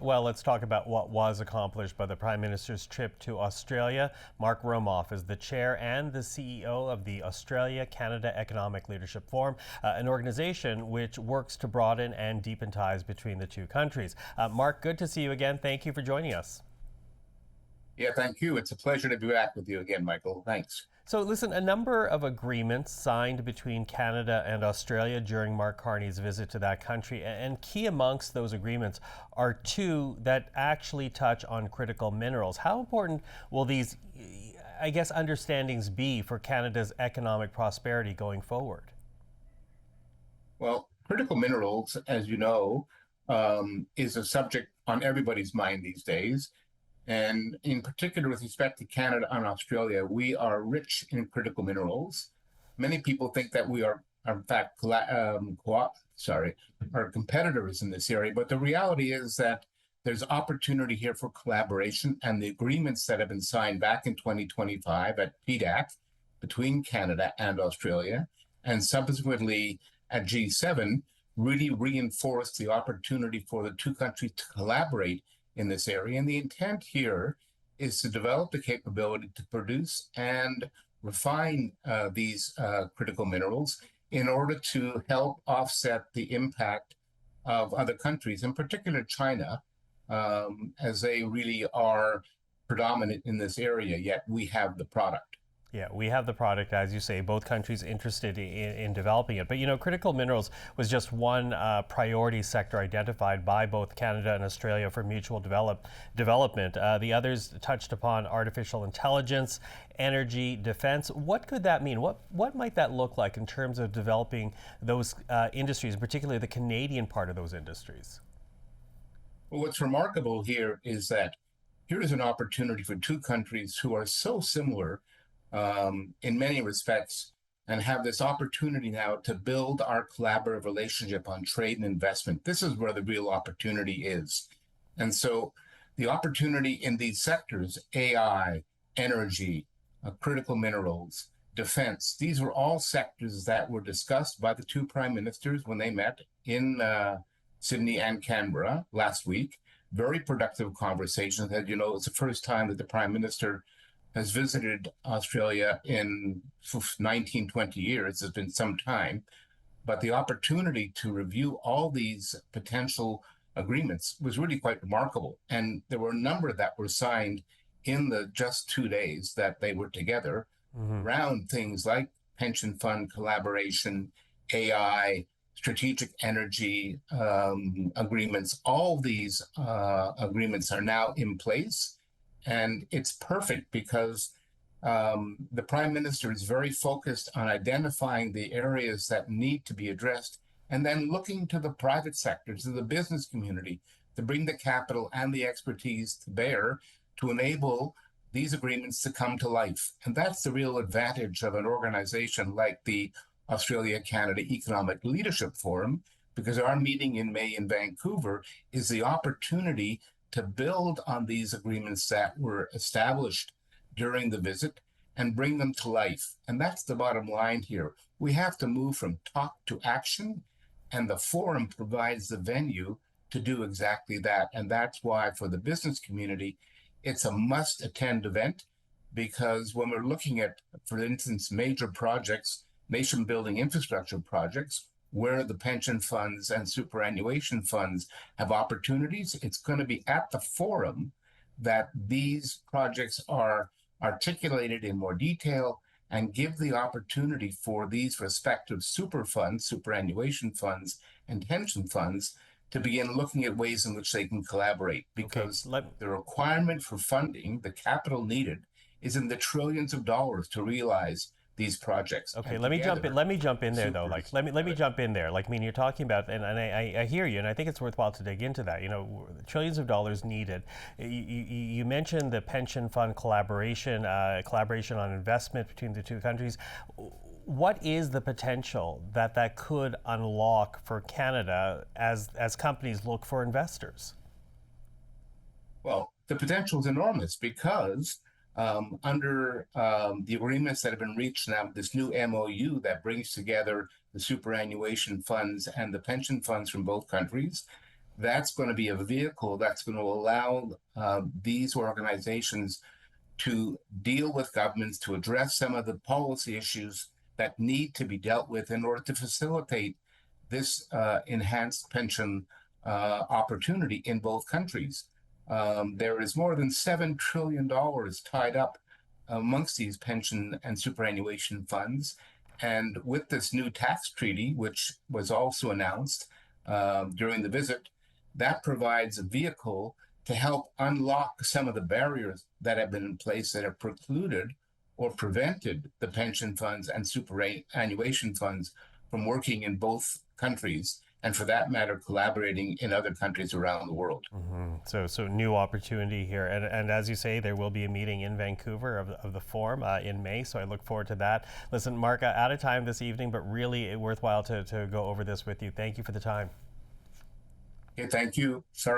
Well, let's talk about what was accomplished by the Prime Minister's trip to Australia. Mark Romoff is the chair and the CEO of the Australia Canada Economic Leadership Forum, an organization which works to broaden and deepen ties between the two countries. Mark, good to see you again. Thank you for joining us. Yeah, thank you. It's a pleasure to be back with you again, Michael. Thanks. So, listen, a number of agreements signed between Canada and Australia during Mark Carney's visit to that country. And key amongst those agreements are two that actually touch on critical minerals. How important will these, I guess, understandings be for Canada's economic prosperity going forward? Well, critical minerals, as you know, is a subject on everybody's mind these days. And in particular, with respect to Canada and Australia, we are rich in critical minerals. Many people think that we are in fact, are competitors in this area. But the reality is that there's opportunity here for collaboration, and the agreements that have been signed back in 2025 at PDAC between Canada and Australia, and subsequently at G7, really reinforced the opportunity for the two countries to collaborate in this area. And the intent here is to develop the capability to produce and refine these critical minerals in order to help offset the impact of other countries, in particular China, as they really are predominant in this area, yet we have the product. Yeah, we have the product, as you say, both countries interested in developing it. But, you know, critical minerals was just one priority sector identified by both Canada and Australia for mutual development. The others touched upon artificial intelligence, energy, defense. What could that mean? What might that look like in terms of developing those industries, particularly the Canadian part of those industries? Well, what's remarkable here is that here is an opportunity for two countries who are so similar in many respects, and have this opportunity now to build our collaborative relationship on trade and investment. This is where the real opportunity is. And so the opportunity in these sectors, AI, energy, critical minerals, defense, these were all sectors that were discussed by the two prime ministers when they met in Sydney and Canberra last week. Very productive conversations. As you know, it's the first time that the prime minister has visited Australia in 19, 20 years. It's been some time. But the opportunity to review all these potential agreements was really quite remarkable. And there were a number that were signed in the just 2 days that they were together around things like pension fund collaboration, AI, strategic energy agreements. All these agreements are now in place. And it's perfect because the Prime Minister is very focused on identifying the areas that need to be addressed, and then looking to the private sector, to the business community, to bring the capital and the expertise to bear to enable these agreements to come to life. And that's the real advantage of an organization like the Australia-Canada Economic Leadership Forum, because our meeting in May in Vancouver is the opportunity to build on these agreements that were established during the visit and bring them to life. And that's the bottom line here. We have to move from talk to action, and the forum provides the venue to do exactly that. And that's why for the business community, it's a must-attend event, because when we're looking at, for instance, major projects, nation-building infrastructure projects, where the pension funds and superannuation funds have opportunities, it's going to be at the forum that these projects are articulated in more detail and give the opportunity for these respective super funds, superannuation funds, and pension funds to begin looking at ways in which they can collaborate. Because the requirement for funding, the capital needed, is in the trillions of dollars to realize these projects. Okay, let me jump in. Let me jump in there, though. Like, let me jump in there. Like, I mean, you're talking about, and I hear you, and I think it's worthwhile to dig into that. You know, trillions of dollars needed. You mentioned the pension fund collaboration, collaboration on investment between the two countries. What is the potential that could unlock for Canada as companies look for investors? Well, the potential is enormous because under the agreements that have been reached now, this new MOU that brings together the superannuation funds and the pension funds from both countries, that's going to be a vehicle that's going to allow these organizations to deal with governments to address some of the policy issues that need to be dealt with in order to facilitate this enhanced pension opportunity in both countries. There is more than $7 trillion tied up amongst these pension and superannuation funds. And with this new tax treaty, which was also announced during the visit, that provides a vehicle to help unlock some of the barriers that have been in place that have precluded or prevented the pension funds and superannuation funds from working in both countries, and for that matter, collaborating in other countries around the world. So new opportunity here. And as you say, there will be a meeting in Vancouver of the forum in May. So I look forward to that. Listen, Mark, out of time this evening, but really worthwhile to go over this with you. Thank you for the time. Okay, thank you. Sorry.